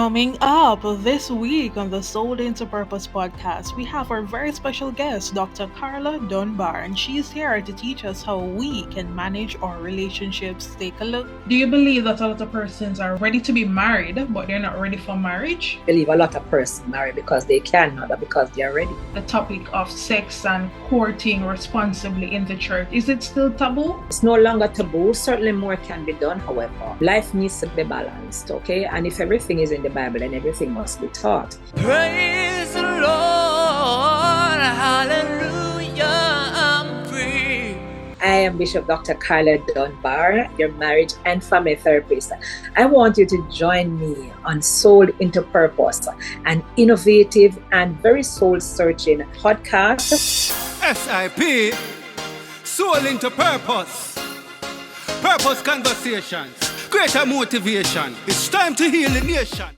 Coming up this week on the Soul into Purpose podcast, we have our very special guest, Dr. Carla Dunbar, and she's here to teach us how we can manage our relationships. Take a look. Do you believe that a lot of persons are ready to be married, but they're not ready for marriage? I believe a lot of persons marry because they can, not because they are ready. The topic of sex and courting responsibly in the church, is it still taboo? It's no longer taboo. Certainly more can be done, however. Life needs to be balanced, okay? And if everything is in the Bible, then everything must be taught. Praise the Lord, hallelujah, I'm free. I am Bishop Dr. Carla Dunbar, your marriage and family therapist. I want you to join me on Soul into Purpose, an innovative and very soul-searching podcast. SIP, Soul into Purpose. Purpose conversations, greater motivation. It's time to heal the nation.